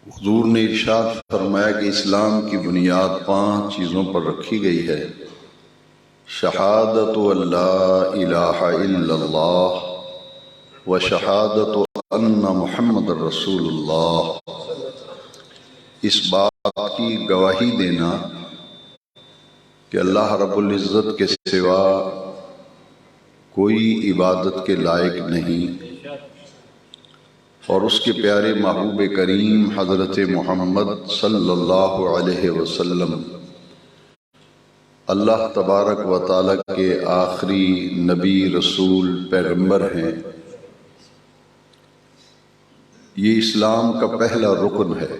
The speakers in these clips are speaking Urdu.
حضور نے ارشاد فرمایا کہ اسلام کی بنیاد 5 چیزوں پر رکھی گئی ہے: شہادت اللہ الہ الا اللہ و شہادت ان محمد رسول اللہ، اس بات کی گواہی دینا کہ اللہ رب العزت کے سوا کوئی عبادت کے لائق نہیں، اور اس کے پیارے محبوب کریم حضرت محمد صلی اللہ علیہ وسلم اللہ تبارک و تعالیٰ کے آخری نبی، رسول، پیغمبر ہیں۔ یہ اسلام کا پہلا رکن ہے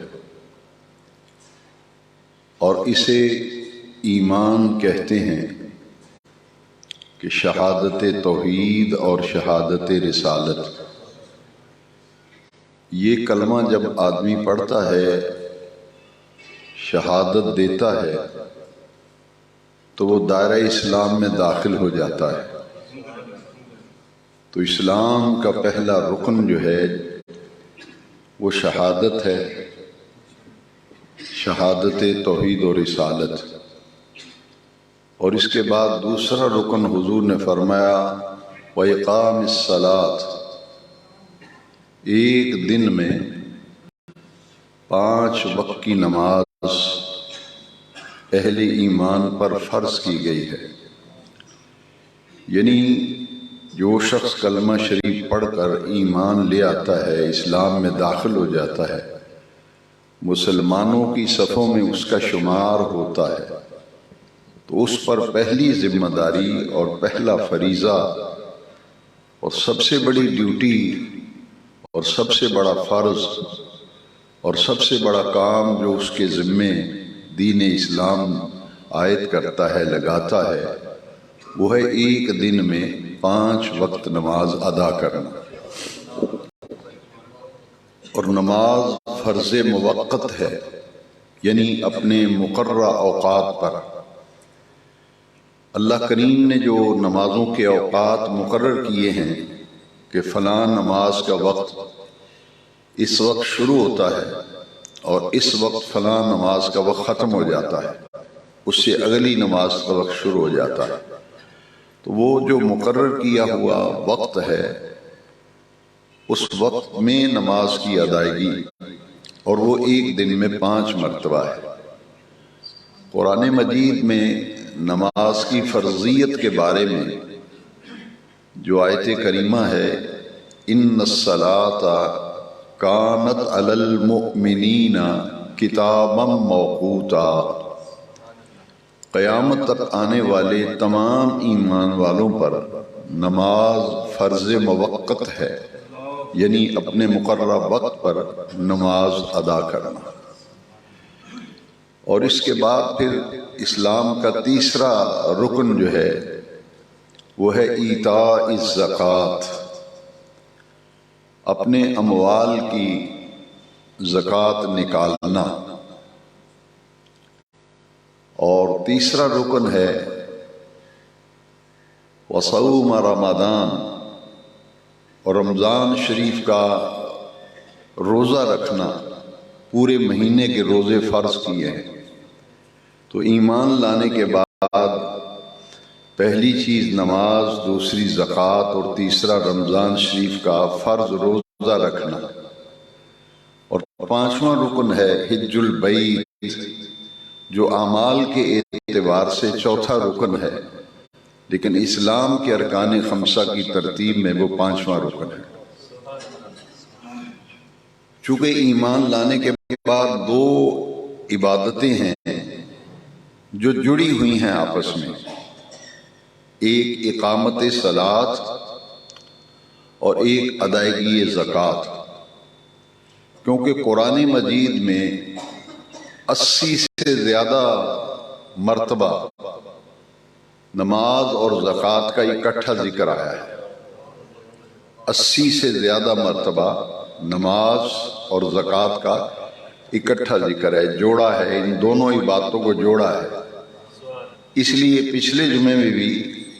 اور اسے ایمان کہتے ہیں کہ شہادت توحید اور شہادت رسالت۔ یہ کلمہ جب آدمی پڑھتا ہے، شہادت دیتا ہے، تو وہ دائرہ اسلام میں داخل ہو جاتا ہے۔ تو اسلام کا پہلا رکن جو ہے وہ شہادت ہے، شہادت توحید و رسالت۔ اور اس کے بعد دوسرا رکن حضور نے فرمایا وَإِقَامِ الصَّلَاةِ، ایک دن میں 5 وقت کی نماز اہل ایمان پر فرض کی گئی ہے۔ یعنی جو شخص کلمہ شریف پڑھ کر ایمان لے آتا ہے، اسلام میں داخل ہو جاتا ہے، مسلمانوں کی صفوں میں اس کا شمار ہوتا ہے، تو اس پر پہلی ذمہ داری اور پہلا فریضہ اور سب سے بڑی ڈیوٹی اور سب سے بڑا فرض اور سب سے بڑا کام جو اس کے ذمے دین اسلام عائد کرتا ہے، لگاتا ہے، وہ ہے ایک دن میں 5 وقت نماز ادا کرنا۔ اور نماز فرض موقت ہے، یعنی اپنے مقررہ اوقات پر۔ اللہ کریم نے جو نمازوں کے اوقات مقرر کیے ہیں کہ فلاں نماز کا وقت اس وقت شروع ہوتا ہے اور اس وقت فلاں نماز کا وقت ختم ہو جاتا ہے، اس سے اگلی نماز کا وقت شروع ہو جاتا ہے، تو وہ جو مقرر کیا ہوا وقت ہے، اس وقت میں نماز کی ادائیگی، اور وہ ایک دن میں 5 مرتبہ ہے۔ قرآن مجید میں نماز کی فرضیت کے بارے میں جو آیت کریمہ ہے ان الصلاۃ کانت علی المؤمنین کتابا موقوتا، قیامت تک آنے والے تمام ایمان والوں پر نماز فرض موقت ہے، یعنی اپنے مقررہ وقت پر نماز ادا کرنا۔ اور اس کے بعد پھر اسلام کا تیسرا رکن جو ہے وہ ہے ایتاء الزکوٰۃ، اپنے اموال کی زکوٰۃ نکالنا۔ اور تیسرا رکن ہے وصوم رمضان، اور رمضان شریف کا روزہ رکھنا، پورے مہینے کے روزے فرض کیے ہیں۔ تو ایمان لانے کے بعد پہلی چیز نماز، دوسری زکوٰۃ، اور تیسرا رمضان شریف کا فرض روزہ رکھنا۔ اور 5واں رکن ہے حج البیت، جو اعمال کے اعتبار سے چوتھا رکن ہے، لیکن اسلام کے ارکان خمسہ کی ترتیب میں وہ 5واں رکن ہے۔ چونکہ ایمان لانے کے بعد 2 عبادتیں ہیں جو جڑی ہوئی ہیں آپس میں، ایک اقامت صلاۃ اور ایک ادائیگی زکوٰۃ، کیونکہ قرآن مجید میں 80 سے زیادہ مرتبہ نماز اور زکوٰۃ کا اکٹھا ذکر آیا ہے۔ 80 سے زیادہ مرتبہ نماز اور زکوٰۃ کا اکٹھا ذکر ہے، جوڑا ہے، ان دونوں عبادتوں کو جوڑا ہے۔ اس لیے پچھلے جمعے میں بھی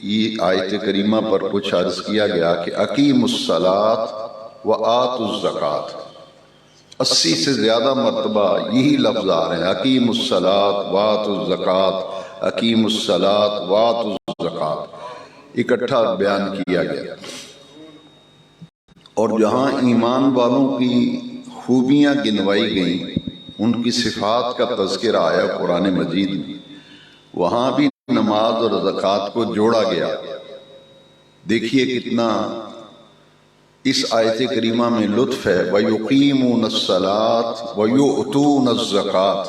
یہ آیت کریمہ پر کچھ عرض کیا گیا کہ اقیموا الصلاۃ وآتوا الزکوٰۃ، 80 سے زیادہ مرتبہ یہی لفظ آ رہے ہیں، اقیم الصلاۃ وآتوا الزکوٰۃ، اقیم الصلاۃ وآتوا الزکوٰۃ، اکٹھا بیان کیا گیا۔ اور جہاں ایمان والوں کی خوبیاں گنوائی گئیں، ان کی صفات کا تذکرہ آیا قرآن مجید میں، وہاں بھی نماز اور زکوٰۃ کو جوڑا گیا۔ دیکھیے کتنا اس آیت کریمہ میں لطف ہے، وَيُقِيمُونَ الصَّلَاةَ وَيُؤْتُونَ الزَّكَاةَ،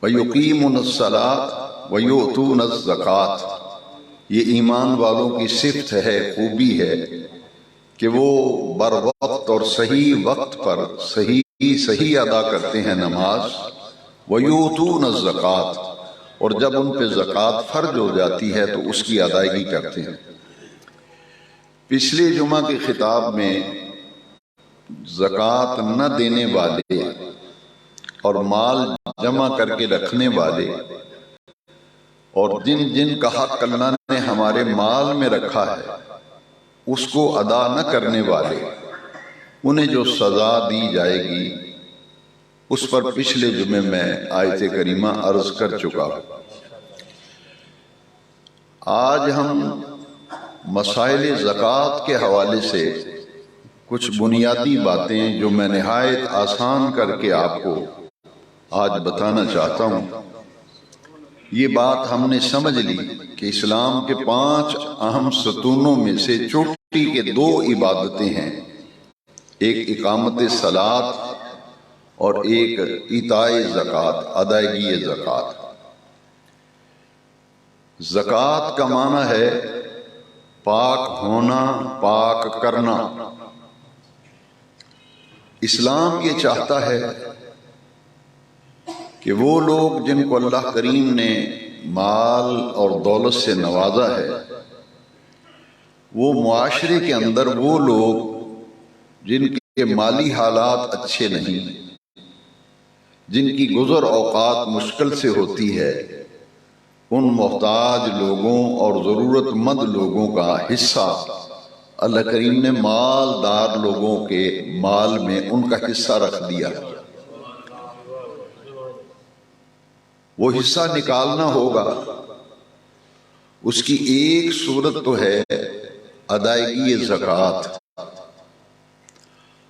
وَيُقِيمُونَ الصَّلَاةَ وَيُؤْتُونَ الزَّكَاةَ، یہ ایمان والوں کی صفت ہے، خوبی ہے کہ وہ بر وقت اور صحیح وقت پر صحیح ادا کرتے ہیں نماز، وَيُؤْتُونَ الزَّكَاةَ، اور جب ان پہ زکوٰۃ فرض ہو جاتی ہے تو اس کی ادائیگی کرتے ہیں۔ پچھلے جمعہ کے خطاب میں زکوٰۃ نہ دینے والے اور مال جمع کر کے رکھنے والے اور جن جن کا حق اللہ نے ہمارے مال میں رکھا ہے اس کو ادا نہ کرنے والے، انہیں جو سزا دی جائے گی اس پر پچھلے جمعے میں آیت کریمہ عرض کر چکا ہوں۔ آج ہم مسائل زکوٰۃ کے حوالے سے کچھ بنیادی باتیں جو میں نہایت آسان کر کے آپ کو آج بتانا چاہتا ہوں۔ یہ بات ہم نے سمجھ لی کہ اسلام کے 5 اہم ستونوں میں سے چوٹی کے 2 عبادتیں ہیں، ایک اقامت صلاۃ اور ایک ایتاء زکوٰۃ، ادائیگی زکوٰۃ۔ زکوٰۃ کا معنی ہے پاک ہونا، پاک کرنا۔ اسلام یہ چاہتا ہے کہ وہ لوگ جن کو اللہ کریم نے مال اور دولت سے نوازا ہے، وہ معاشرے کے اندر وہ لوگ جن کے مالی حالات اچھے نہیں، جن کی گزر اوقات مشکل سے ہوتی ہے، ان محتاج لوگوں اور ضرورت مند لوگوں کا حصہ اللہ کریم نے مالدار لوگوں کے مال میں ان کا حصہ رکھ دیا۔ وہ حصہ نکالنا ہوگا، اس کی ایک صورت تو ہے ادائیگی زکوٰۃ،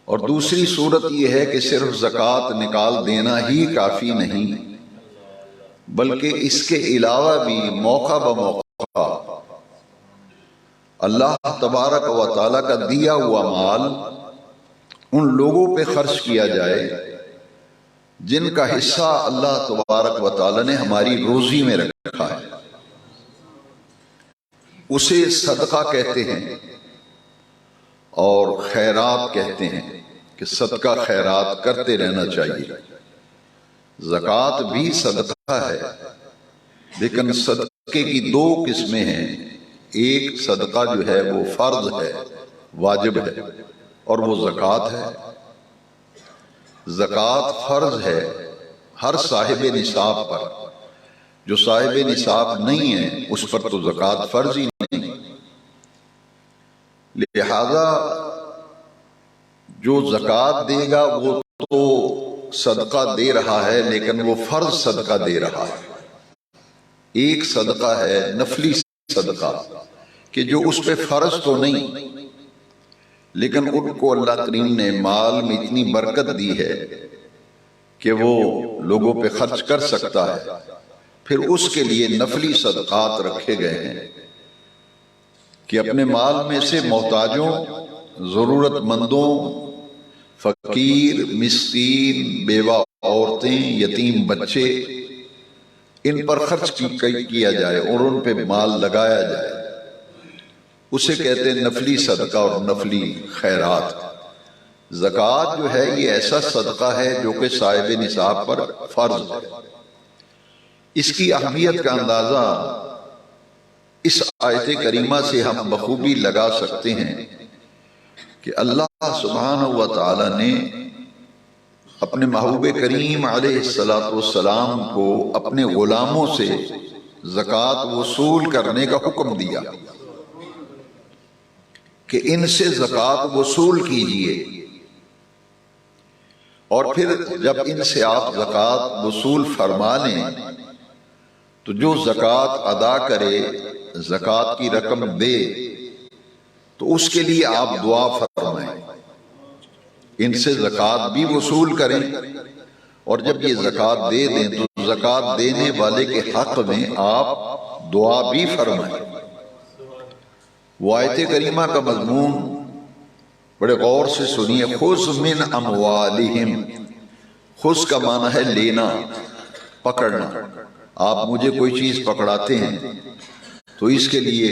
اور دوسری صورت یہ ہے کہ صرف زکوٰۃ نکال دینا ہی کافی نہیں، بلکہ اس کے علاوہ بھی موقع بموقع اللہ تبارک و تعالیٰ کا دیا ہوا مال ان لوگوں پہ خرچ کیا جائے جن کا حصہ اللہ تبارک و تعالیٰ نے ہماری روزی میں رکھا ہے۔ اسے صدقہ کہتے ہیں اور خیرات کہتے ہیں کہ صدقہ خیرات کرتے رہنا چاہیے۔ زکوٰۃ بھی صدقہ ہے، لیکن صدقے کی 2 قسمیں ہیں، ایک صدقہ جو ہے وہ فرض ہے، واجب ہے، اور وہ زکوٰۃ ہے۔ زکوٰۃ فرض ہے ہر صاحب نصاب پر، جو صاحب نصاب نہیں ہے اس پر تو زکوٰۃ فرض ہی نہیں۔ لہذا جو زکوٰۃ دے گا وہ تو صدقہ دے رہا ہے، لیکن وہ فرض صدقہ دے رہا ہے۔ ایک صدقہ ہے نفلی صدقہ کہ جو اس پہ فرض تو نہیں، لیکن ان کو اللہ کریم نے مال میں اتنی برکت دی ہے کہ وہ لوگوں پہ خرچ کر سکتا ہے، پھر اس کے لیے نفلی صدقات رکھے گئے ہیں کہ اپنے مال میں سے محتاجوں، ضرورت مندوں، فقیر، مسکین، بیوہ عورتیں، یتیم بچے، ان پر خرچ کیا جائے اور ان پہ مال لگایا جائے۔ اسے کہتے ہیں نفلی صدقہ اور نفلی خیرات۔ زکوٰۃ جو ہے یہ ایسا صدقہ ہے جو کہ صاحب نصاب پر فرض ہے۔ اس کی اہمیت کا اندازہ اس آیت کریمہ سے ہم بخوبی لگا سکتے ہیں کہ اللہ سبحانہ و تعالی نے اپنے محبوب کریم علیہ السلام کو اپنے غلاموں سے زکوٰۃ وصول کرنے کا حکم دیا۔ کہ ان سے زکوٰۃ وصول کیجئے، اور پھر جب ان سے آپ زکوٰۃ وصول فرما لیں تو جو زکوٰۃ ادا کرے، زکوٰۃ کی رقم دے، تو اس کے لیے آپ دعا فرمائیں، ان سے زکوٰۃ بھی وصول کریں، اور جب یہ زکوٰۃ دے دیں تو زکوٰۃ دینے والے کے حق میں آپ دعا بھی فرمائیں۔ وہ آیت کریمہ کا مضمون بڑے غور سے سنیے۔ خذ من اموالہم، خذ کا معنی ہے لینا، پکڑنا۔ آپ مجھے کوئی چیز پکڑاتے ہیں تو اس کے لیے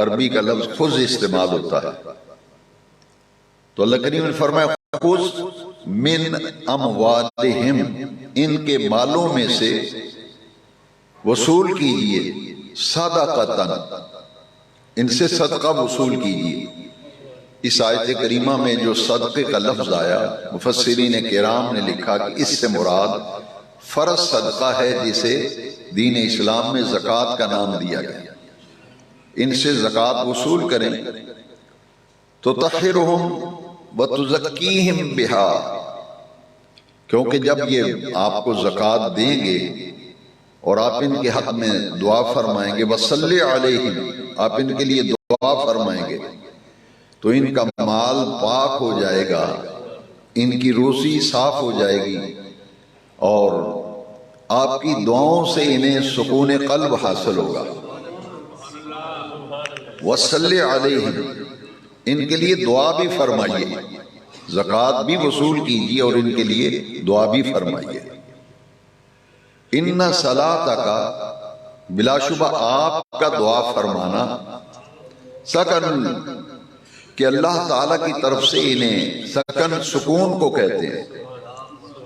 عربی کا لفظ خذ استعمال ہوتا ہے، تو اللہ کریم نے فرمایا خذ من اموالہم، ان کے مالوں میں سے وصول کیجئے، صدقۃ، ان سے صدقہ وصول کیجئے۔ اس آیت کریمہ میں جو صدقے کا لفظ آیا، مفسرین کرام نے لکھا کہ اس سے مراد فرض صدقہ ہے جسے دین اسلام میں زکوٰۃ کا نام دیا گیا۔ ان سے زکوٰۃ وصول کریں تو تطہرہم وتزکیہم بہا، کیونکہ جب یہ آپ کو زکوٰۃ دیں گے اور آپ ان کے حق میں دعا فرمائیں گے، وصلی علیہم، آپ ان کے لیے دعا فرمائیں گے، تو ان کا مال پاک ہو جائے گا، ان کی روزی صاف ہو جائے گی، اور آپ کی دعاؤں سے انہیں سکون قلب حاصل ہوگا۔ وصلی علیہم، ان کے لیے دعا بھی فرمائیے، زکوٰۃ بھی وصول کیجیے اور ان کے لیے دعا بھی فرمائیے۔ ان صلاتک، بلا شبہ آپ کا دعا فرمانا، سکن، کہ اللہ تعالیٰ کی طرف سے انہیں، سکن سکون کو کہتے ہیں،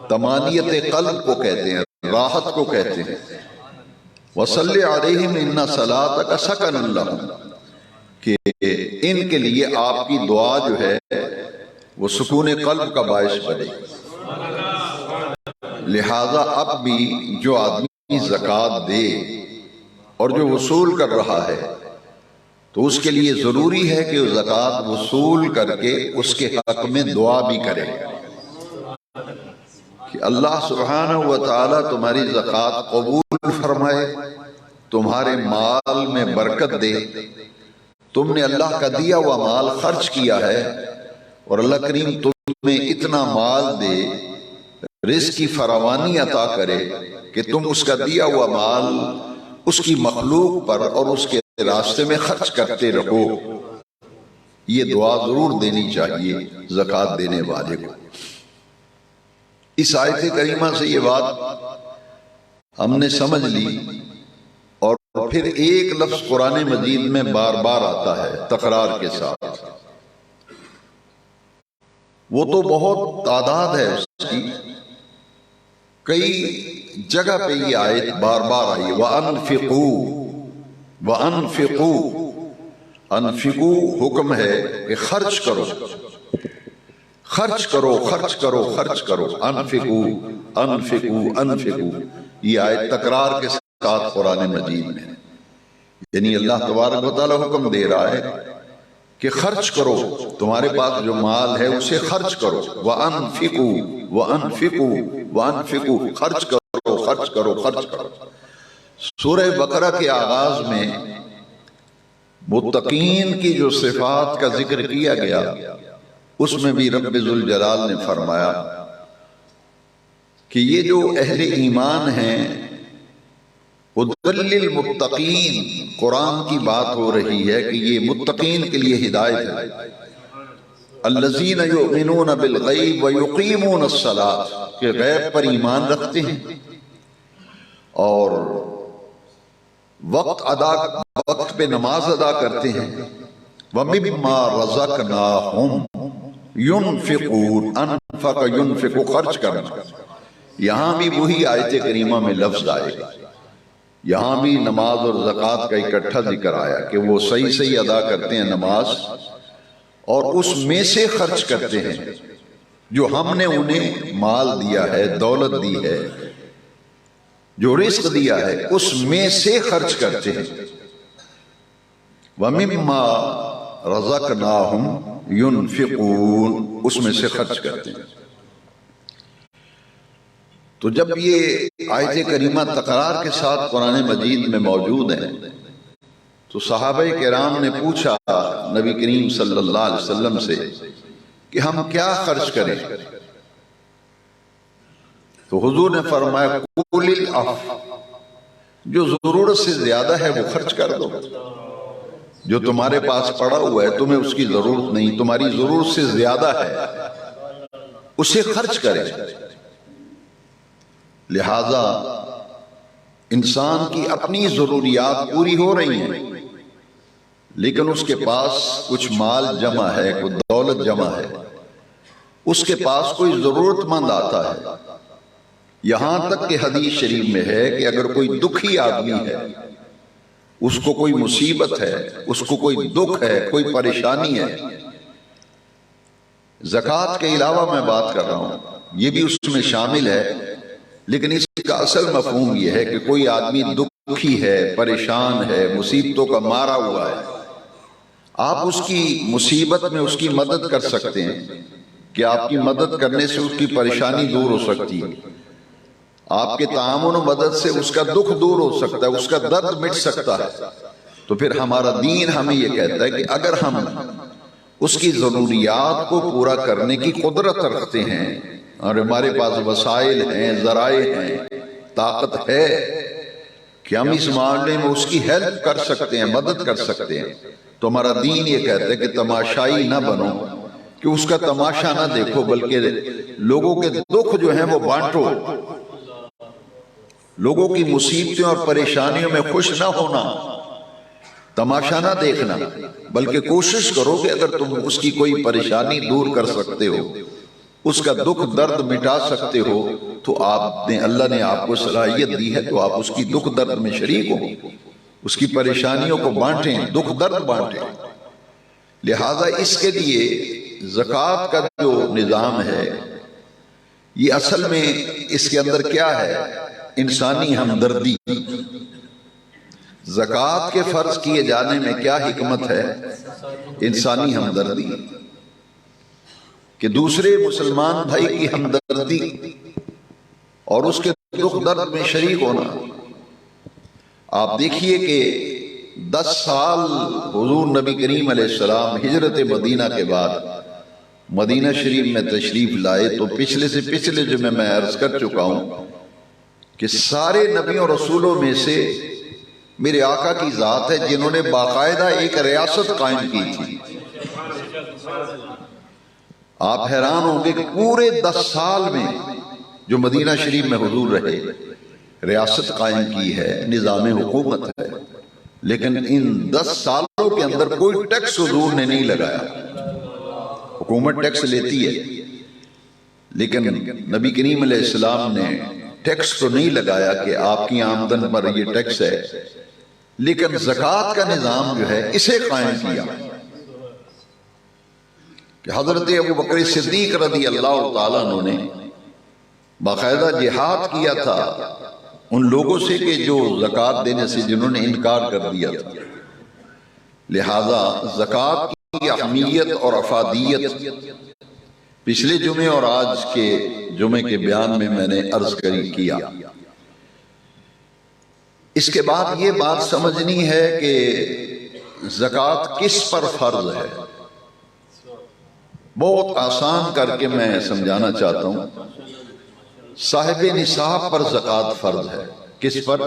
طمانیت قلب کو کہتے ہیں، راحت کو کہتے ہیں۔ وصلی علیہم ان صلاتک سکن لہم، کہ ان کے لیے آپ کی دعا جو ہے وہ سکون قلب کا باعث بنے۔ لہذا اب بھی جو آدمی زکوٰۃ دے اور جو وصول کر رہا ہے تو اس کے لیے ضروری ہے کہ وہ زکوٰۃ وصول کر کے اس کے حق میں دعا بھی کرے کہ اللہ سبحانہ و تعالیٰ تمہاری زکوٰۃ قبول فرمائے، تمہارے مال میں برکت دے، تم نے اللہ کا دیا ہوا مال خرچ کیا ہے، اور اللہ کریم تمہیں اتنا مال دے، رزق کی فراوانی عطا کرے کہ تم اس کا دیا ہوا مال اس کی مخلوق پر اور اس کے راستے میں خرچ کرتے رہو۔ یہ دعا ضرور دینی چاہیے زکوٰۃ دینے والے کو۔ اس آیت کریمہ سے یہ بات ہم نے سمجھ لی، اور پھر ایک لفظ قرآن مجید میں بار بار آتا ہے تکرار کے ساتھ، وہ تو بہت تعداد ہے اس کی، کئی جگہ پہ یہ آیت بار بار آئی۔ وَأَنفِقُوا، وَأَنفِقُوا، انفقوا حکم ہے کہ خرچ کرو، خرچ کرو، خرچ کرو، خرچ کرو، انفقوا، انفقوا، انفقوا، یہ آیت تکرار کے ساتھ قرآن مجید میں، یعنی اللہ تبارک و تعالیٰ حکم دے رہا ہے کہ خرچ کرو، تمہارے پاس جو مال ہے اسے خرچ کرو۔ وَأَنفِقُوا، وَأَنفِقُوا، وَأَنفِقُوا، خرچ کرو، خرچ کرو، خرچ کرو۔ سورہ بقرہ کے آغاز میں متقین کی جو صفات کا ذکر کیا گیا، اس میں بھی رب ذوالجلال نے فرمایا کہ یہ جو اہل ایمان ہیں، ہدی للمتقین، قرآن کی بات ہو رہی ہے کہ یہ متقین کے لیے ہدایت ہے۔ الذین یؤمنون بالغیب ویقیمون الصلاۃ، کہ غیب پر ایمان رکھتے ہیں اور وقت پہ نماز ادا کرتے ہیں۔ وَمِمَّا رَزَقْنَاهُمْ يُنْفِقُونَ، انفق ينفق، خرچ کرنا۔ یہاں بھی وہی آیت کریمہ میں لفظ آئے گا، یہاں بھی نماز اور زکوٰۃ کا اکٹھا ذکر آیا کہ وہ صحیح صحیح ادا کرتے ہیں نماز، اور اس میں سے خرچ کرتے ہیں جو ہم نے انہیں مال دیا ہے، دولت دی ہے، جو رزق دیا ہے، اس میں سے خرچ کرتے ہیں۔ وَمِمَّا رزقناہم ينفقون، اس میں سے خرچ کرتے ہیں۔ تو جب یہ آیت کریمہ تکرار کے ساتھ قرآن مجید میں موجود ہیں تو صحابہ کرام نے پوچھا نبی کریم صلی اللہ علیہ وسلم سے کہ ہم کیا خرچ کریں؟ تو حضور نے فرمایا قُلِ الْعَفْوَ، جو ضرورت سے زیادہ ہے وہ خرچ کر دو، جو تمہارے پاس پڑا ہوا ہے تمہیں اس کی ضرورت نہیں، تمہاری ضرورت سے زیادہ ہے اسے خرچ کرے۔ لہذا انسان کی اپنی ضروریات پوری ہو رہی ہیں لیکن اس کے پاس کچھ مال جمع ہے، کچھ دولت جمع ہے، اس کے پاس کوئی ضرورت مند آتا ہے، یہاں تک کہ حدیث شریف میں ہے کہ اگر کوئی دکھی آدمی ہے، اس کو کوئی مصیبت ہے، اس کو کوئی دکھ ہے، کوئی پریشانی ہے، زکوٰۃ کے علاوہ میں بات کر رہا ہوں، یہ بھی اس میں شامل ہے، لیکن اس کا اصل مفہوم یہ ہے کہ کوئی آدمی دکھی ہے، پریشان ہے، مصیبتوں کا مارا ہوا ہے، آپ اس کی مصیبت میں اس کی مدد کر سکتے ہیں کہ آپ کی مدد کرنے سے اس کی پریشانی دور ہو سکتی ہے، آپ کے تعاون و مدد سے اس کا دکھ دور ہو سکتا ہے، اس کا درد مٹ سکتا ہے۔ تو پھر ہمارا دین ہمیں یہ کہتا ہے کہ اگر ہم اس کی ضروریات کو پورا کرنے کی قدرت رکھتے ہیں اور ہمارے پاس وسائل ہیں، ذرائع ہیں، طاقت ہے کہ ہم اس معاملے میں اس کی ہیلپ کر سکتے ہیں، مدد کر سکتے ہیں، تو ہمارا دین یہ کہتا ہے کہ تماشائی نہ بنو، کہ اس کا تماشا نہ دیکھو بلکہ لوگوں کے دکھ جو ہیں وہ بانٹو، لوگوں کی مصیبتوں اور پریشانیوں میں خوش نہ ہونا، تماشا نہ دیکھنا، بلکہ کوشش کرو کہ اگر تم اس کی کوئی پریشانی دور کر سکتے ہو، اس کا دکھ درد مٹا سکتے ہو، تو اللہ نے آپ کو صلاحیت دی ہے تو آپ اس کی دکھ درد میں شریک ہو، اس کی پریشانیوں کو بانٹیں، دکھ درد بانٹیں۔ لہذا اس کے لیے زکوٰۃ کا جو نظام ہے یہ اصل میں اس کے اندر کیا ہے؟ انسانی ہمدردی۔ زکوٰۃ کے فرض کیے جانے میں کیا حکمت ہے؟ انسانی ہمدردی، کہ دوسرے مسلمان بھائی کی ہمدردی اور اس کے دکھ درد میں شریک ہونا۔ آپ دیکھیے کہ 10 سال حضور نبی کریم علیہ السلام ہجرت مدینہ کے بعد مدینہ شریف میں تشریف لائے تو پچھلے سے پچھلے جمعے میں عرض کر چکا ہوں کہ سارے نبیوں رسولوں میں سے میرے آقا کی ذات ہے جنہوں نے باقاعدہ ایک ریاست قائم کی تھی۔ آپ حیران ہوں گے کہ پورے 10 سال میں جو مدینہ شریف میں حضور رہے ریاست قائم کی ہے، نظام حکومت ہے، لیکن ان 10 سالوں کے اندر کوئی ٹیکس حضور نے نہیں لگایا۔ حکومت ٹیکس لیتی ہے لیکن نبی کریم علیہ السلام نے ٹیکس تو نہیں لگایا کہ آپ کی آمدن پر یہ ٹیکس ہے، لیکن زکوٰۃ کا نظام جو ہے اسے قائم کیا کہ حضرت ابوبکر صدیق رضی اللہ تعالیٰ عنہ نے باقاعدہ جہاد کیا تھا ان لوگوں سے کہ جو زکوٰۃ دینے سے جنہوں نے انکار کر دیا تھا۔ لہذا زکوٰۃ کی اہمیت اور افادیت پچھلے جمعے اور آج کے جمعے کے بیان میں نے عرض کیا۔ اس کے بعد یہ بات سمجھنی ہے کہ زکوٰۃ کس پر فرض ہے۔ بہت آسان کر کے میں سمجھانا چاہتا ہوں، صاحب نصاب پر زکوٰۃ فرض ہے۔ کس پر؟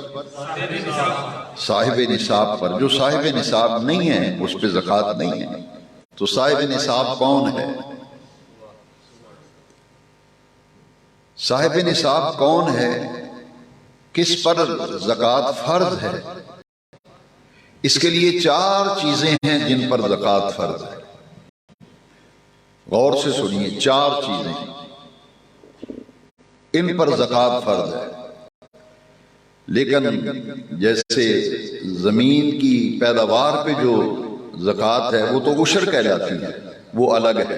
صاحب نصاب پر۔ جو صاحب نصاب نہیں ہے اس پہ زکوٰۃ نہیں ہے۔ تو صاحب نصاب کون ہے؟ صاحب نصاب کون ہے؟ کس پر زکوٰۃ فرض ہے؟ اس کے لیے 4 چیزیں ہیں جن پر زکوٰۃ فرض ہے۔ غور سے سنیے، 4 چیزیں ان پر زکوٰۃ فرض ہے۔ لیکن جیسے زمین کی پیداوار پہ جو زکوٰۃ ہے وہ تو عشر کہلاتی ہے، وہ الگ ہے۔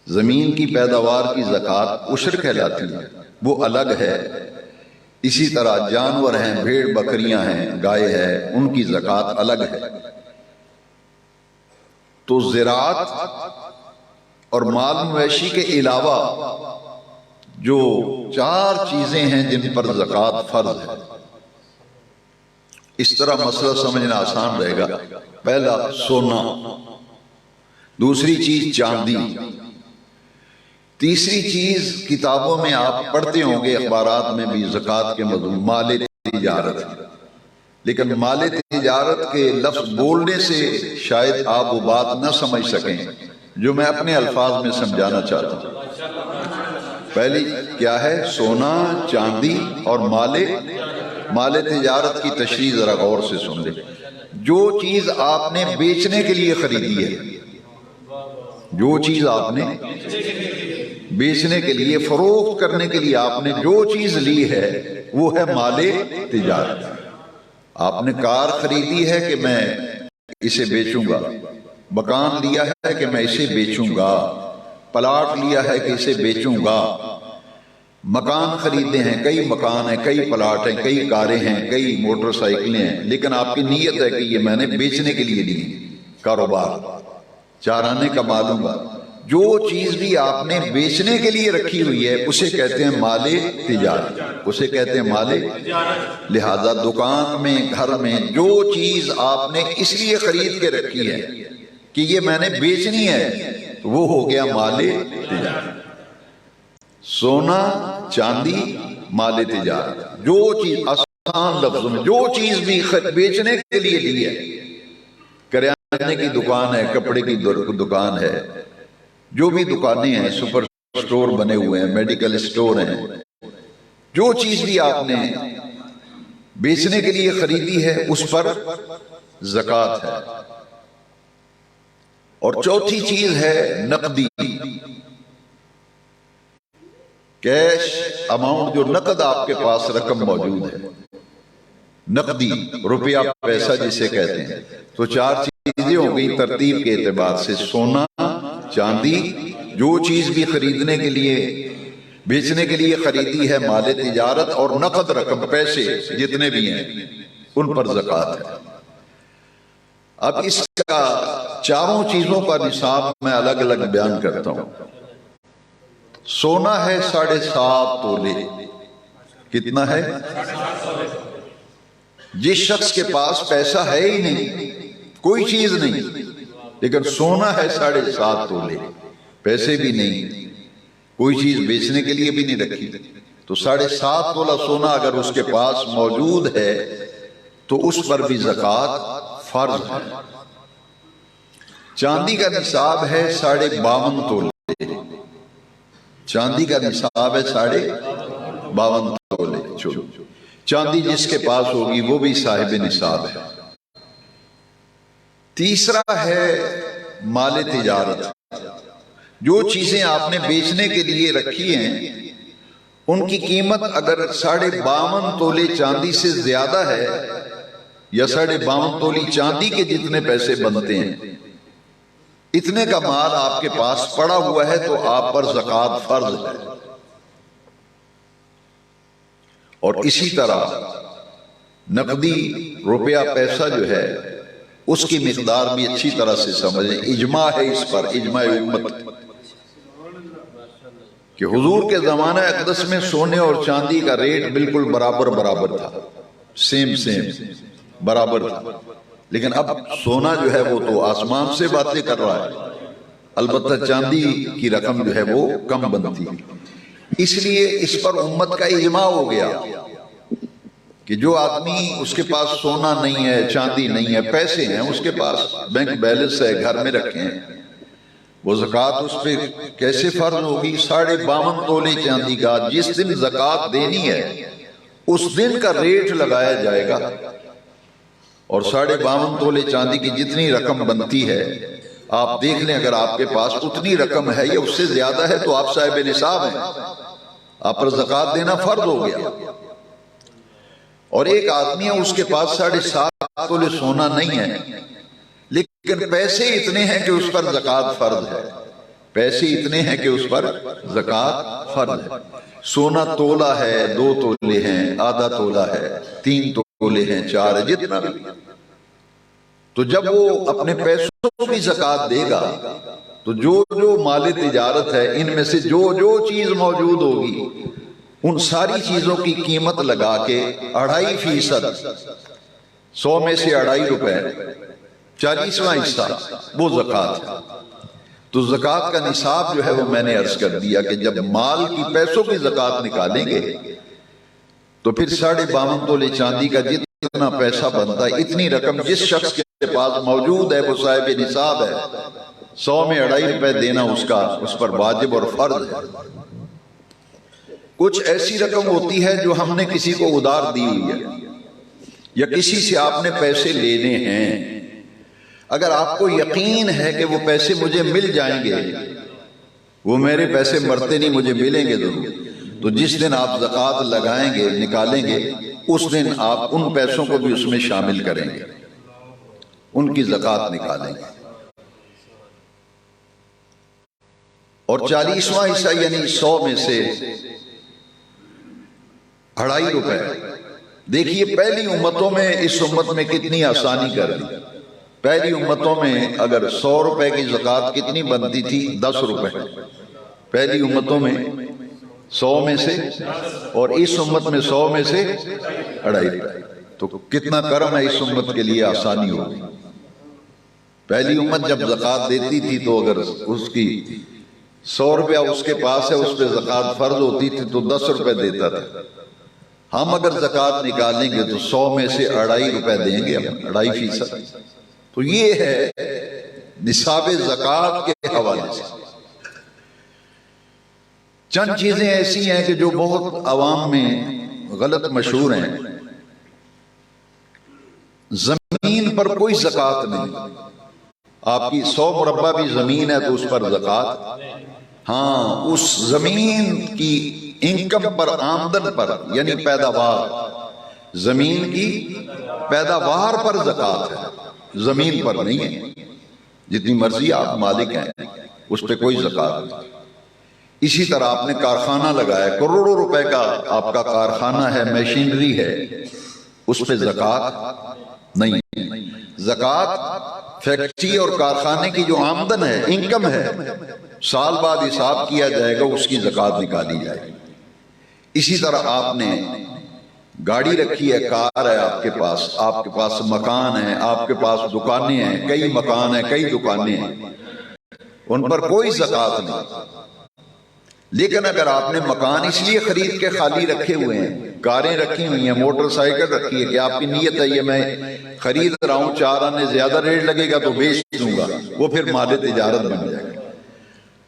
زمین کی پیداوار کی زکوٰۃ عشر کہلاتی ہے، وہ الگ ہے۔ اسی طرح جانور ہیں، بھیڑ بکریاں ہیں، گائے ہے، ان کی زکوٰۃ الگ ہے۔ تو زراعت اور مال مویشی کے علاوہ جو 4 چیزیں ہیں جن پر زکوٰۃ فرض ہے، اس طرح مسئلہ سمجھنا آسان رہے گا۔ پہلا سونا، دوسری چیز چاندی، تیسری چیز کتابوں میں آپ پڑھتے ہوں گے، اخبارات میں بھی زکوٰۃ کے مضمون مال تجارت، لیکن مال تجارت کے لفظ بولنے سے شاید آپ وہ بات نہ سمجھ سکیں جو میں اپنے الفاظ میں سمجھانا چاہتا ہوں۔ پہلی کیا ہے؟ سونا، چاندی اور مال تجارت کی تشریح ذرا غور سے سن لیں۔ جو چیز آپ نے بیچنے کے لیے خریدی ہے، جو چیز آپ نے بیچنے کے لیے، فروخت کرنے کے لیے آپ نے جو چیز لی ہے وہ ہے مال تجارت۔ آپ نے کار خریدی ہے کہ میں اسے بیچوں گا، مکان لیا ہے کہ میں اسے بیچوں گا، پلاٹ لیا ہے کہ اسے بیچوں گا۔ مکان خریدے ہیں، کئی مکان ہیں، کئی پلاٹ ہیں، کئی کاریں ہیں، کئی موٹر سائیکلیں ہیں، لیکن آپ کی نیت ہے کہ یہ میں نے بیچنے کے لیے لی، کاروبار 4 آنے کما لوں گا۔ جو چیز بھی آپ نے بیچنے کے لیے رکھی ہوئی ہے اسے کہتے ہیں مال تجارت، اسے کہتے ہیں مال۔ لہذا دکان میں، گھر میں جو چیز آپ نے اس لیے خرید کے رکھی ہے کہ یہ میں نے بیچنی ہے، وہ ہو گیا مال تجارت۔ سونا، چاندی، مال تجارت، جو چیز، آسان لفظوں میں جو چیز بھی بیچنے کے لیے لی ہے، کریانے کی دکان ہے، کپڑے کی دکان ہے، جو بھی دکانیں ہیں، سپر سٹور بنے ہوئے ہیں، میڈیکل سٹور ہیں، جو چیز بھی آپ نے بیچنے کے لیے خریدی ہے اس پر زکوٰۃ ہے۔ اور چوتھی چیز ہے نقدی، کیش اماؤنٹ، جو نقد آپ کے پاس رقم موجود ہے، نقدی، روپیہ پیسہ جسے کہتے ہیں۔ تو 4 چیزیں ہو گئی ترتیب کے اعتبار سے، سونا، چاندی، جو چیز بھی خریدنے کے لیے، بیچنے کے لیے خریدی ہے، مال تجارت، اور نقد رقم، پیسے جتنے بھی ہیں ان پر زکوٰۃ ہے۔ اب اس کا 4 چیزوں کا نصاب میں الگ الگ بیان کرتا ہوں۔ سونا ہے 7.5 تولے، کتنا ہے؟ جس شخص کے پاس پیسہ ہے ہی نہیں، کوئی چیز نہیں، لیکن سونا ہے 7.5 تولے، پیسے بھی نہیں، کوئی چیز بیچنے کے لیے بھی نہیں رکھی، تو 7.5 تولہ سونا اگر اس کے پاس موجود ہے تو اس پر بھی زکوٰۃ فرض ہے۔ چاندی کا نصاب ہے 52.5 تولے، چاندی کا نصاب ہے 52.5 تولے۔ چاندی جس کے پاس ہوگی وہ بھی صاحب نصاب ہے۔ تیسرا ہے مال تجارت، جو چیزیں آپ نے بیچنے کے لیے رکھی ہیں ان کی قیمت اگر 52.5 تولے چاندی سے زیادہ ہے، یا 52.5 تولی چاندی کے جتنے پیسے بنتے ہیں، اتنے کا مال آپ کے پاس پڑا ہوا ہے تو آپ پر زکوٰۃ فرض ہے۔ اور اسی طرح نقدی، روپیہ پیسہ جو ہے اس کی مقدار بھی اچھی طرح سے سمجھیں۔ اجماع ہے اس پر، اجماع امت، کہ حضور کے زمانہ اقدس میں سونے اور چاندی کا ریٹ بالکل برابر تھا، سیم برابر تھا، لیکن اب سونا جو ہے وہ تو آسمان سے باتیں کر رہا ہے، البتہ چاندی کی رقم جو ہے وہ کم بنتی ہے۔ اس لیے اس پر امت کا اجماع ہو گیا کہ جو آدمی، اس کے پاس سونا نہیں ہے، چاندی نہیں ہے، پیسے ہیں اس کے پاس، بینک بیلنس ہے، گھر میں رکھے ہیں، وہ زکوٰۃ اس پہ کیسے فرض ہوگی؟ 52.5 تولے چاندی کا جس دن زکوٰۃ دینی ہے اس دن کا ریٹ لگایا جائے گا، اور 52.5 تولے چاندی کی جتنی رقم بنتی ہے آپ دیکھ لیں، اگر آپ کے پاس اتنی رقم ہے یا اس سے زیادہ ہے تو آپ صاحب نصاب ہیں، آپ پر زکوٰۃ دینا فرض ہو گیا۔ اور ایک آدمی ہے اس کے پاس 7.5 تولے سونا نہیں ہے، لیکن پیسے اتنے ہیں کہ اس پر زکوٰۃ فرض ہے، پیسے اتنے ہیں کہ اس پر زکوٰۃ فرض ہے۔ سونا تولہ ہے، 2 تولے ہیں، آدھا تولہ ہے، 3 تولے ہیں، 4 ہے، جتنا بھی، تو جب وہ اپنے پیسوں کی زکوٰۃ دے گا تو جو جو مال تجارت ہے ان میں سے جو جو چیز موجود ہوگی ان ساری چیزوں کی قیمت لگا کے 2.5%، 100 میں سے 2.5 روپے 40واں حصہ وہ زکوٰۃ ہے۔ تو زکوٰۃ کا نصاب جو ہے وہ میں نے عرض کر دیا کہ جب مال کی پیسوں کی زکوٰۃ نکالیں گے تو پھر 52.5 تولے چاندی کا جتنا پیسہ بنتا ہے اتنی رقم جس شخص کے پاس موجود ہے وہ صاحب نصاب ہے، 100 میں 2.5 روپے دینا اس پر واجب اور فرض ہے۔ کچھ ایسی رقم ہوتی ہے جو ہم نے کسی کو ادھار دی ہوئی ہے یا کسی سے آپ نے پیسے لینے ہیں، اگر آپ کو یقین ہے کہ وہ پیسے مجھے مل جائیں گے، وہ میرے پیسے مرتے نہیں مجھے ملیں گے ضرور، تو جس دن آپ زکوٰۃ لگائیں گے نکالیں گے اس دن آپ ان پیسوں کو بھی اس میں شامل کریں گے، ان کی زکوٰۃ نکالیں گے۔ اور 40واں حصہ یعنی 100 میں سے 2.5 روپے، دیکھیے پہلی امتوں میں اس امت میں کتنی آسانی کر دی۔ پہلی امتوں میں اگر 100 روپے کی زکوٰۃ کتنی بنتی تھی؟ 10 روپے، پہلی امتوں میں 100 میں سے، اور اس امت میں 100 میں سے 2.5 روپے، تو کتنا کرم ہے اس امت کے لیے، آسانی ہوگی۔ پہلی امت جب زکوٰۃ دیتی تھی تو اگر اس کی 100 روپیہ اس کے پاس ہے اس پہ زکوٰۃ فرض ہوتی تھی تو 10 روپے دیتا تھا۔ ہم اگر زکوٰۃ نکالیں گے تو 100 میں سے 2.5 روپے دیں گے، 2.5%۔ تو یہ ہے نصاب زکوٰۃ کے حوالے سے۔ چند چیزیں ایسی ہیں کہ جو بہت عوام میں غلط مشہور ہیں۔ زمین پر کوئی زکوٰۃ نہیں، آپ کی 100 مربع بھی زمین ہے تو اس پر زکوٰۃ، ہاں اس زمین کی انکم پر، آمدن پر، یعنی پیداوار، زمین کی پیداوار پر زکوٰۃ ہے، زمین پر نہیں ہے۔ جتنی مرضی آپ مالک ہیں اس پہ کوئی زکوٰۃ نہیں۔ اسی طرح آپ نے کارخانہ لگایا، کروڑوں روپے کا آپ کا کارخانہ ہے، مشینری ہے، اس پہ زکوٰۃ نہیں۔ زکوٰۃ فیکٹری اور کارخانے کی جو آمدن ہے، انکم ہے، سال بعد حساب کیا جائے گا، اس کی زکوٰۃ نکالی جائے گی۔ اسی طرح آپ نے گاڑی رکھی ہے، کار ہے آپ کے پاس مکان ہے، آپ کے پاس دکانیں ہیں، کئی مکان ہیں، کئی دکانیں ہیں، ان پر کوئی زکوٰۃ نہیں۔ لیکن اگر آپ نے مکان اس لیے خرید کے خالی رکھے ہوئے ہیں، کاریں رکھی ہوئی ہیں، موٹر سائیکل رکھی ہے کہ آپ کی نیت ہے یہ میں خرید رہا ہوں، 4 آنے زیادہ ریٹ لگے گا تو بیچ دوں گا، وہ پھر مال تجارت بن جائے گا۔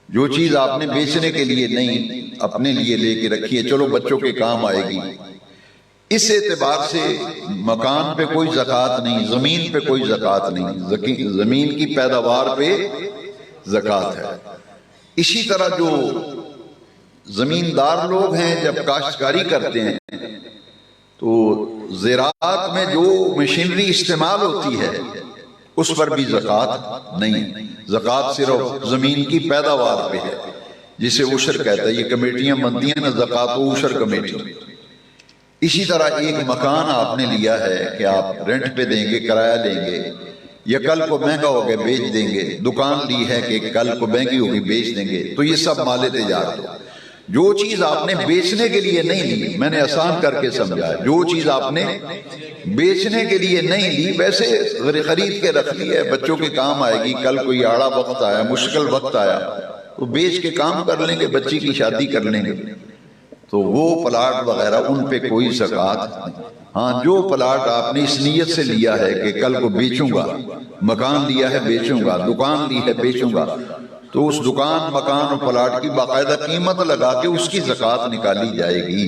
جو چیز آپ نے بیچنے کے لیے نہیں، اپنے لیے لے کے رکھی ہے، چلو بچوں کے کام آئے گی، اس اعتبار سے مکان پہ کوئی زکوٰۃ نہیں، زمین پہ کوئی زکوٰۃ نہیں، زمین کی پیداوار پہ زکوٰۃ ہے۔ اسی طرح جو زمیندار لوگ ہیں جب کاشتکاری کرتے ہیں تو زراعت میں جو مشینری استعمال ہوتی ہے اس پر بھی زکوٰۃ نہیں، زکوٰۃ صرف زمین کی پیداوار پہ ہے، جسے عشر کہتا ہے۔ یہ کمیٹیاں بنتی ہیں نا، زکوٰۃ و عشر کمیٹی۔ اسی طرح ایک مکان آپ نے لیا ہے کہ آپ رینٹ پہ دیں گے، کرایہ لیں گے، یا کل کو مہنگا ہو گیا بیچ دیں گے، دکان لی ہے کہ کل کو مہنگی ہوگی بیچ دیں گے، تو یہ سب مال تجارت ہے۔ جو چیز آپ نے بیچنے کے لیے نہیں لی، میں نے آسان کر کے سمجھا، جو چیز آپ نے بیچنے کے لیے نہیں لی، ویسے خرید کے رکھ لی ہے، بچوں کے کام آئے گی، کل کوئی آڑا وقت آیا، مشکل وقت آیا تو بیچ کے کام کر لیں گے، بچی کی شادی کر لیں گے، تو وہ پلاٹ وغیرہ ان پہ کوئی زکوٰۃ نہیں۔ ہاں جو پلاٹ آپ نے اس نیت سے لیا ہے کہ کل کو بیچوں گا، مکان لیا ہے بیچوں گا، دکان لی ہے بیچوں گا، تو اس دکان، مکان اور پلاٹ کی باقاعدہ قیمت لگا کے اس کی زکوٰۃ نکالی جائے گی۔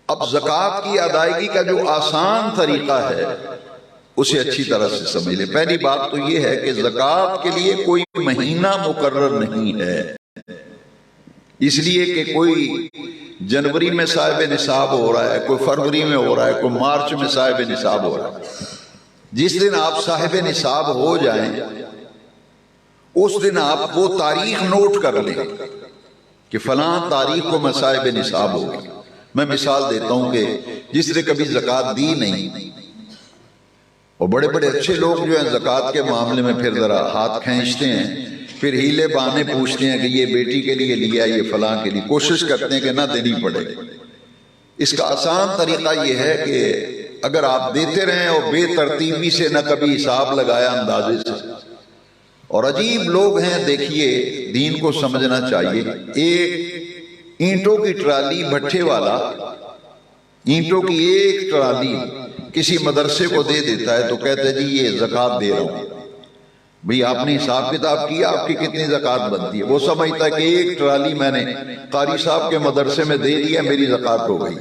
اب زکوٰۃ کی ادائیگی کا جو آسان طریقہ ہے اسے اچھی طرح سے سمجھ لیں۔ پہلی بات تو یہ ہے کہ زکوٰۃ کے لیے کوئی مہینہ مقرر نہیں ہے، اس لیے کہ کوئی جنوری میں صاحب نصاب ہو رہا ہے، کوئی فروری میں ہو رہا ہے، کوئی مارچ میں صاحب نصاب ہو رہا ہے۔ جس دن آپ صاحب نصاب ہو جائیں اس دن آپ وہ تاریخ نوٹ کر لیں کہ فلاں تاریخ کو میں صاحب نصاب ہوگی۔ میں مثال دیتا ہوں کہ جس نے کبھی زکوٰۃ دی نہیں اور بڑے بڑے اچھے لوگ جو ہیں زکوٰۃ کے معاملے میں پھر ذرا ہاتھ کھینچتے ہیں، پھر ہیلے بہانے پوچھتے ہیں کہ یہ بیٹی کے لیے لیا، یہ فلاں کے لیے، کوشش کرتے ہیں کہ نہ دینی پڑے۔ اس کا آسان طریقہ یہ ہے کہ اگر آپ دیتے رہیں اور بے ترتیبی سے، نہ کبھی حساب لگایا اندازے سے، اور عجیب لوگ ہیں، دیکھیے دین کو سمجھنا چاہیے۔ ایک اینٹوں کی ٹرالی بھٹھے والا اینٹوں کی ایک ٹرالی کسی مدرسے کو دے دیتا ہے تو کہتے ہیں جی یہ زکوٰۃ دے رہا ہوں۔ بھئی آپ نے حساب کتاب کیا آپ کی کتنی زکوٰۃ بنتی ہے؟ وہ سمجھتا ہے کہ ایک ٹرالی میں نے قاری صاحب کے مدرسے میں دے دیا، میری زکوٰۃ ہو گئی۔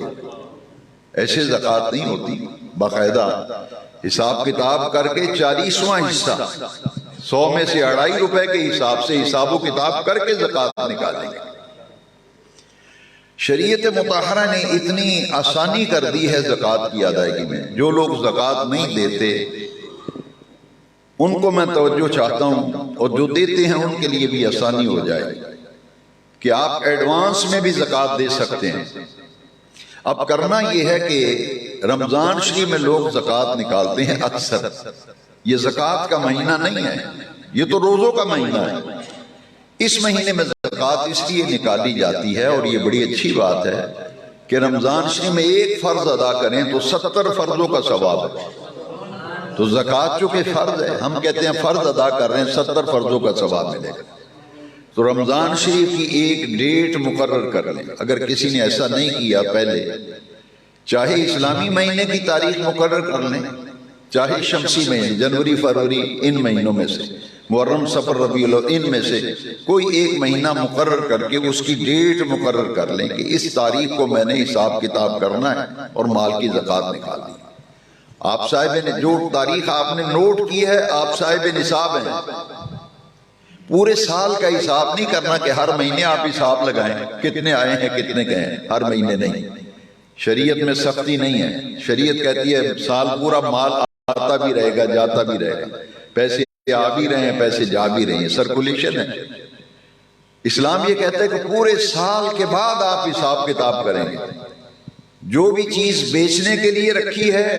ایسے زکوٰۃ نہیں ہوتی، باقاعدہ حساب کتاب کر کے 40واں حصہ 100 میں سے 2.5 روپے کے حساب سے حساب و کتاب کر کے زکوٰۃ نکالیں گے۔ شریعت مطہرہ نے اتنی آسانی کر دی ہے زکوٰۃ کی ادائیگی میں، جو لوگ زکوٰۃ نہیں دیتے ان کو میں توجہ چاہتا ہوں، اور جو دیتے ہیں ان کے لیے بھی آسانی ہو جائے کہ آپ ایڈوانس میں بھی زکوٰۃ دے سکتے ہیں۔ اب کرنا یہ ہے کہ رمضان شریف میں لوگ زکوٰۃ نکالتے ہیں اکثر۔ یہ زکوٰۃ کا مہینہ نہیں ہے، یہ تو روزوں کا مہینہ ہے۔ اس مہینے میں زکوٰۃ اس لیے نکالی جاتی ہے، اور یہ بڑی اچھی بات ہے کہ رمضان شریف میں ایک فرض ادا کریں تو 70 فرضوں کا ثواب ہے۔ تو زکوٰۃ چونکہ فرض ہے، ہم کہتے ہیں فرض ادا کر رہے ہیں، 70 فرضوں کا ثواب ملے گا۔ تو رمضان شریف کی ایک ڈیٹ مقرر کر لیں۔ اگر کسی نے ایسا نہیں کیا پہلے، چاہے اسلامی مہینے کی تاریخ مقرر کر لیں، چاہے شمسی مہینے جنوری فروری ان مہینوں میں سے، محرم صفر ربیع الاول ان میں سے کوئی ایک مہینہ مقرر کر کے اس کی ڈیٹ مقرر کر لیں کہ اس تاریخ کو میں نے حساب کتاب کرنا ہے اور مال کی زکوٰۃ نکالنی ہے۔ آپ صاحب نے جو تاریخ آپ نے نوٹ کی ہے، آپ صاحب نصاب ہیں۔ پورے سال کا حساب نہیں کرنا کہ ہر مہینے آپ حساب لگائیں کتنے آئے ہیں کتنے گئے ہیں، ہر مہینے نہیں۔ شریعت میں سختی نہیں ہے، شریعت کہتی ہے سال پورا مال آتا بھی رہے گا جاتا بھی رہے گا، پیسے آ بھی رہے ہیں پیسے جا بھی رہے ہیں، سرکولیشن ہے۔ اسلام یہ کہتا ہے کہ پورے سال کے بعد آپ حساب کتاب کریں گے۔ جو بھی چیز بیچنے کے لیے رکھی ہے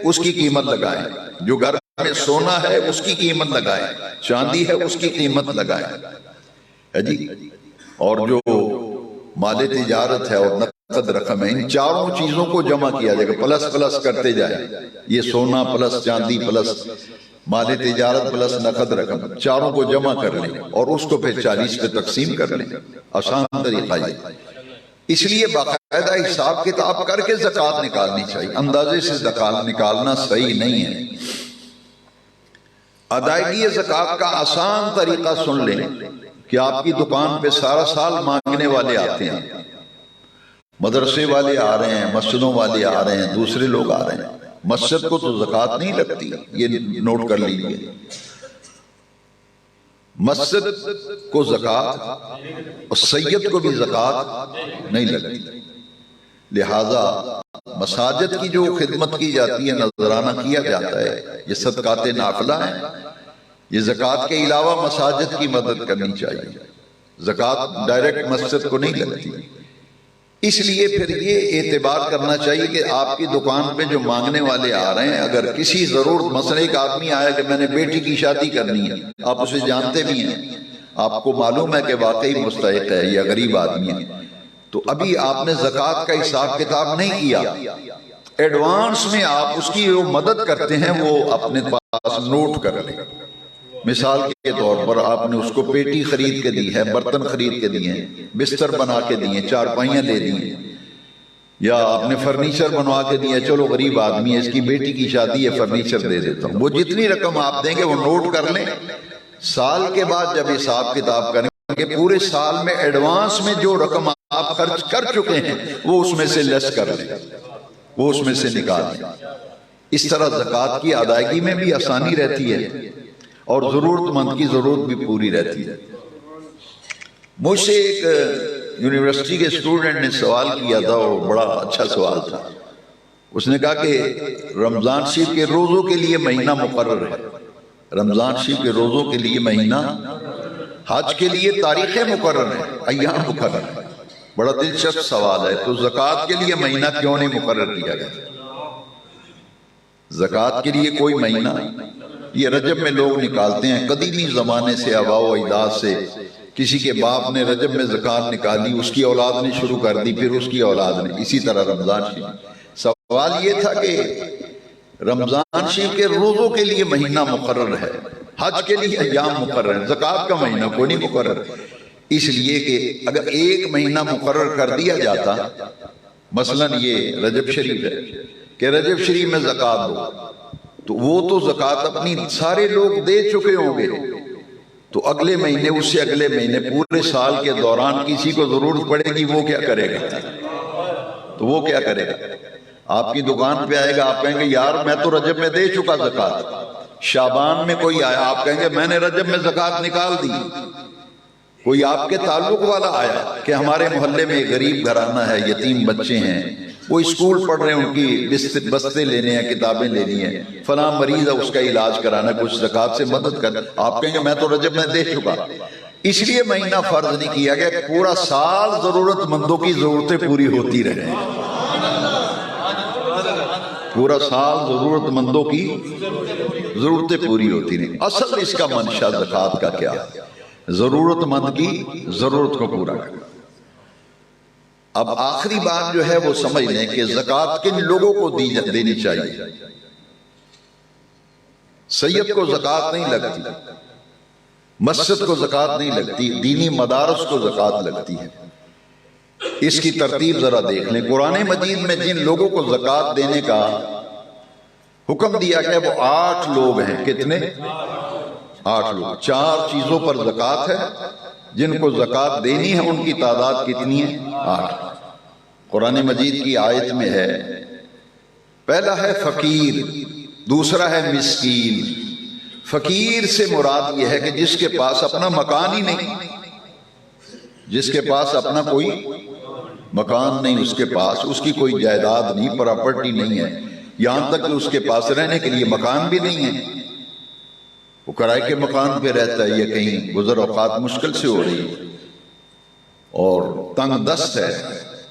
اس کی قیمت لگائیں، جو گھر میں سونا ہے اس کی قیمت لگائیں، چاندی ہے اس کی قیمت لگائیں جی، اور جو مال تجارت ہے اور نقد رقم ہے، ان چاروں چیزوں کو جمع کیا جائے گا، پلس پلس کرتے جائیں۔ یہ سونا پلس چاندی پلس مال تجارت پلس نقد رقم، چاروں کو جمع کر لیں اور اس کو پھر 40 پہ تقسیم کر لیں۔ آسان طریقہ یہ، اس لیے باقاعدہ حساب کتاب کر کے زکوٰۃ نکالنی چاہیے، اندازے سے زکوٰۃ نکالنا صحیح نہیں ہے۔ ادائیگی زکوٰۃ کا آسان طریقہ سن لیں کہ آپ کی دکان پہ سارا سال مانگنے والے آتے ہیں، مدرسے والے آ رہے ہیں، مسجدوں والے آ رہے ہیں، دوسرے لوگ آ رہے ہیں۔ مسجد کو تو زکوٰۃ نہیں لگتی، یہ نوٹ کر لیجیے، مسجد کو زکوٰۃ اور سید کو بھی زکوٰۃ نہیں لگتی۔ لہذا مساجد کی جو خدمت کی جاتی ہے، نذرانہ کیا جاتا ہے، یہ صدقات نافلہ ہیں، یہ زکوٰۃ کے علاوہ مساجد کی مدد کرنی چاہیے۔ زکوٰۃ ڈائریکٹ مسجد کو نہیں لگتی، اس لیے پھر یہ اعتبار کرنا چاہیے کہ آپ کی دکان پہ جو مانگنے والے آ رہے ہیں، اگر کسی ضرورت مثلا ایک آدمی آیا کہ میں نے بیٹی کی شادی کرنی ہے، آپ اسے جانتے بھی ہیں، آپ کو معلوم ہے کہ واقعی مستحق ہے یا غریب آدمی ہے، تو ابھی آپ نے زکوٰۃ کا حساب کتاب نہیں کیا، ایڈوانس میں آپ اس کی جو مدد کرتے ہیں وہ اپنے پاس نوٹ کر لیں۔ مثال کے طور پر آپ نے اس کو پیٹی خرید کے دی ہے، برتن خرید کے دیے ہیں، بستر بنا کے دیے ہیں، چارپائیاں دے دی ہیں، یا آپ نے فرنیچر بنوا کے دیا، چلو غریب آدمی ہے اس کی بیٹی کی شادی ہے فرنیچر دے دیتا ہوں، وہ جتنی رقم آپ دیں گے وہ نوٹ کر لیں۔ سال کے بعد جب حساب کتاب کریں گے، پورے سال میں ایڈوانس میں جو رقم آپ خرچ کر چکے ہیں وہ اس میں سے لیس کر لیں، وہ اس میں سے نکال لیں۔ اس طرح زکوٰۃ کی ادائیگی میں بھی آسانی رہتی ہے اور ضرورت مند کی ضرورت بھی پوری رہتی ہے۔ مجھ سے ایک یونیورسٹی کے اسٹوڈنٹ نے سوال کیا تھا، وہ بڑا اچھا سوال تھا۔ اس نے کہا کہ رمضان شریف کے روزوں کے لیے مہینہ مقرر ہے، رمضان شریف کے روزوں کے لیے مہینہ، حج کے لیے تاریخیں مقرر ہیں، ایام مقرر ہیں۔ بڑا دلچسپ سوال ہے، تو زکوٰۃ کے لیے مہینہ کیوں نہیں مقرر کیا گیا؟ زکوٰۃ کے لیے کوئی مہینہ، یہ رجب میں لوگ نکالتے ہیں، قدیمی زمانے سے آباء و اجداد سے کسی کے باپ نے رجب میں زکوٰۃ نکالی، اس کی اولاد نے شروع کر دی، پھر اس کی اولاد نے، اسی طرح رمضان شریف۔ سوال یہ تھا کہ رمضان شریف کے روزوں کے لیے مہینہ مقرر ہے، حج کے لیے ایام مقرر ہے، زکوٰۃ کا مہینہ کوئی نہیں مقرر، اس لیے کہ اگر ایک مہینہ مقرر کر دیا جاتا، مثلا یہ رجب شریف ہے کہ رجب شریف میں زکوٰۃ دو، تو وہ تو زکوٰۃ اپنی سارے لوگ دے چکے ہوں گے، تو اگلے مہینے، اس سے اگلے مہینے، پورے سال کے دوران کسی کو ضرورت پڑے گی، وہ کیا کرے گا؟ تو وہ کیا کرے گا؟ آپ کی دکان پہ آئے گا، آپ کہیں گے یار میں تو رجب میں دے چکا زکوٰۃ، شعبان میں کوئی آیا، آپ کہیں گے میں نے رجب میں زکوٰۃ نکال دی۔ کوئی آپ کے تعلق والا آیا کہ ہمارے محلے میں ایک غریب گھرانہ ہے، یتیم بچے ہیں، وہ اسکول پڑھ رہے ہیں، ان کی بستے لینے ہیں، کتابیں لینی ہیں، فلاں مریض ہے اس کا علاج کرانا، کچھ زکوٰۃ سے مدد کر، آپ کہیں گے میں تو رجب میں دے چکا۔ اس لیے مہینہ فرض نہیں کیا گیا کہ پورا سال ضرورت مندوں کی ضرورتیں پوری ہوتی رہیں، پورا سال ضرورت مندوں کی ضرورتیں پوری ہوتی رہیں۔ اصل اس کا منشا زکوٰۃ کا کیا ہے؟ ضرورت مند کی ضرورت کو پورا کرنا۔ اب آخری بات جو ہے وہ سمجھ لیں کہ زکوٰۃ کن لوگوں کو دینی چاہیے۔ سید کو زکوٰۃ نہیں لگتی، مسجد کو زکوٰۃ نہیں لگتی، دینی مدارس کو زکوٰۃ لگتی ہے۔ اس کی ترتیب ذرا دیکھ لیں، قرآن مجید میں جن لوگوں کو زکوٰۃ دینے کا حکم دیا گیا وہ 8 لوگ ہیں۔ کتنے؟ 8 لوگ۔ 4 چیزوں پر زکوٰۃ ہے، جن کو زکوٰۃ دینی ہے ان کی تعداد کتنی ہے؟ 8۔ قرآن مجید کی آیت میں ہے، پہلا ہے فقیر، دوسرا ہے مسکین۔ فقیر سے مراد یہ ہے کہ جس کے پاس اپنا مکان ہی نہیں، جس کے پاس اپنا کوئی مکان نہیں، اس کے پاس اس کی کوئی جائیداد نہیں، پراپرٹی نہیں ہے، یہاں تک کہ اس کے پاس رہنے کے لیے مکان بھی نہیں ہے، وہ کرائے کے مکان پہ رہتا ہے یا کہیں گزر اوقات مشکل سے ہو رہی ہے اور تنگ دست ہے،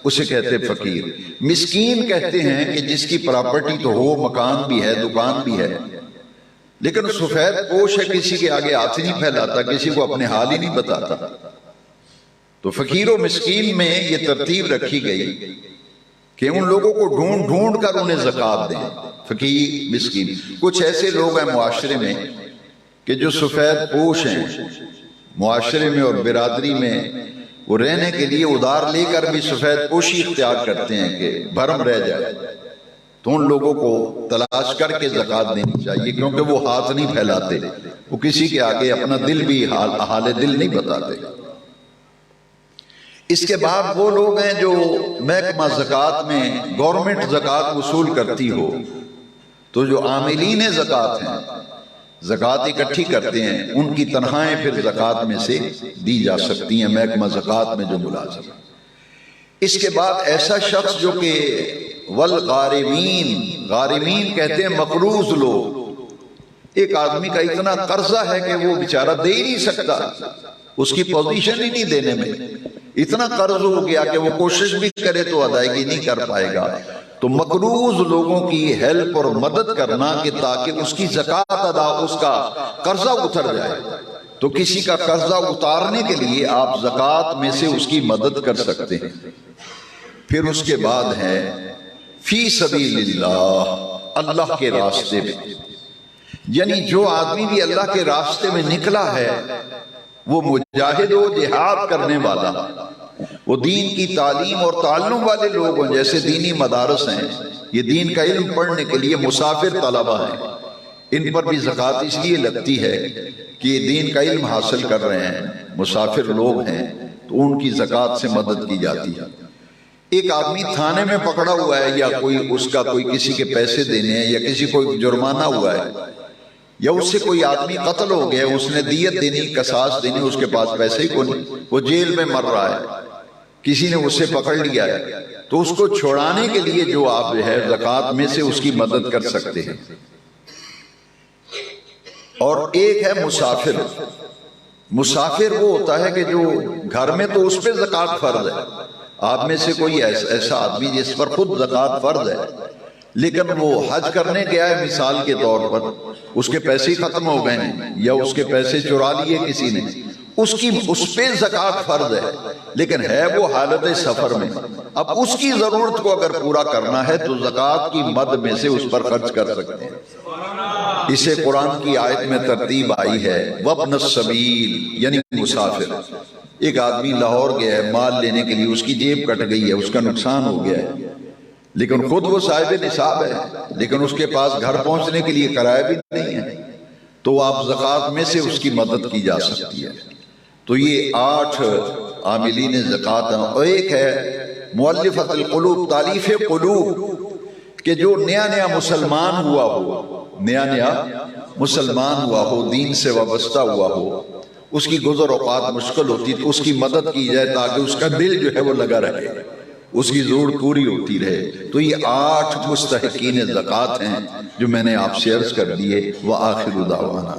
اسے کہتے فقیر۔ مسکین کہتے ہیں کہ جس کی پراپرٹی تو ہو، مکان بھی ہے، دکان بھی ہے، لیکن سفید پوش ہے، کسی کے آگے ہاتھ نہیں پھیلاتا، کسی کو اپنے حال ہی نہیں بتاتا۔ تو فقیر و مسکین میں یہ ترتیب رکھی گئی کہ ان لوگوں کو ڈھونڈ ڈھونڈ کر انہیں زکوٰۃ دیں، فقیر مسکین۔ کچھ ایسے لوگ ہیں معاشرے میں کہ جو سفید پوش ہیں، معاشرے میں اور برادری میں وہ رہنے کے لیے ادھار لے کر بھی سفید پوشی اختیار کرتے ہیں کہ بھرم رہ جائے، تو ان لوگوں کو تلاش کر کے زکوٰۃ دینی چاہیے، کیونکہ وہ ہاتھ نہیں پھیلاتے، وہ کسی کے آگے اپنا دل بھی حال دل نہیں بتاتے۔ اس کے بعد وہ لوگ ہیں جو محکمہ زکوٰۃ میں گورنمنٹ زکوٰۃ وصول کرتی ہو، تو جو عاملین زکوٰۃ ہیں، زکوٰۃ اکٹھی کرتے ہیں، ان کی تنخواہیں پھر زکوٰۃ میں سے دی جا سکتی ہیں، محکمہ زکوٰۃ میں جو ملازم۔ اس کے بعد ایسا شخص جو کہ والغارمین، غارمین کہتے ہیں مقروض لوگ، ایک آدمی کا اتنا قرضہ ہے کہ وہ بیچارہ دے ہی نہیں سکتا، اس کی پوزیشن ہی نہیں دینے میں، اتنا قرض ہو گیا کہ وہ کوشش بھی کرے تو ادائیگی نہیں کر پائے گا، تو مقروض لوگوں کی ہیلپ اور مدد کرنا کہ تاکہ اس کی زکوٰۃ ادا، اس کا قرضہ اتر جائے، تو کسی کا قرضہ اتارنے کے لیے آپ زکوٰۃ میں سے اس کی مدد کر سکتے ہیں۔ پھر اس کے بعد ہے فی سبیل اللہ، اللہ کے راستے میں، یعنی جو آدمی بھی اللہ کے راستے میں نکلا ہے وہ مجاہد و جہاد کرنے والا، وہ دین کی تعلیم اور تعلم والے لوگ ہیں، جیسے دینی مدارس ہیں، یہ دین کا علم پڑھنے کے لیے مسافر طلبہ ہیں، ان پر بھی زکوٰۃ اس لیے لگتی ہے کہ یہ دین کا علم حاصل کر رہے ہیں، مسافر لوگ ہیں، تو ان کی زکوٰۃ سے مدد کی جاتی ہے۔ ایک آدمی تھانے میں پکڑا ہوا ہے، یا کوئی اس کا کوئی کسی کے پیسے دینے ہیں، یا کسی کو جرمانہ ہوا ہے، یا اس سے کوئی آدمی قتل ہو گیا، اس نے دیت دینی، قصاص دینی، اس کے پاس پیسے ہی کوئی نہیں، وہ جیل میں مر رہا ہے، کسی نے اسے پکڑ لیا ہے، تو اس کو چھوڑانے کے لیے جو آپ ہے زکوٰۃ میں سے اس کی مدد کر سکتے ہیں۔ اور ایک ہے مسافر۔ مسافر وہ ہوتا ہے کہ جو گھر میں تو اس پہ زکوٰۃ فرض ہے، آپ میں سے کوئی ایسا آدمی جس پر خود زکوٰۃ فرض ہے، لیکن وہ حج کرنے گیا ہے مثال کے طور پر، اس کے پیسے ختم ہو گئے ہیں یا اس کے پیسے چرا لیے کسی نے، اس پہ زکوٰۃ فرض ہے، لیکن ہے وہ حالت سفر میں، اب اس کی ضرورت کو اگر پورا کرنا ہے تو زکوٰۃ کی مد میں سے اس پر خرچ کر سکتے ہیں۔ اسے قرآن کی آیت میں ترتیب آئی ہے وابن السبیل، یعنی مسافر۔ ایک آدمی لاہور گیا ہے مال لینے کے لیے، اس کی جیب کٹ گئی ہے، اس کا نقصان ہو گیا ہے، لیکن خود وہ صاحب نصاب ہے، لیکن اس کے پاس گھر پہنچنے کے لیے کرایہ بھی نہیں ہے، تو آپ زکوٰۃ میں سے اس کی مدد کی جا سکتی ہے۔ تو یہ 8 عاملین زکوٰۃ ہیں، اور ایک ہے مؤلفۃ القلوب، تالیف قلوب، کہ جو نیا مسلمان ہوا ہو، نیا مسلمان ہوا ہو، دین سے وابستہ ہوا ہو، اس کی گزر اوقات مشکل ہوتی تو اس کی مدد کی جائے تاکہ اس کا دل جو ہے وہ لگا رہے، اس کی ضرورت پوری ہوتی رہے۔ تو یہ 8 مستحقین زکوٰۃ ہیں جو میں نے آپ سے عرض کر دیے۔ وآخر دعوانا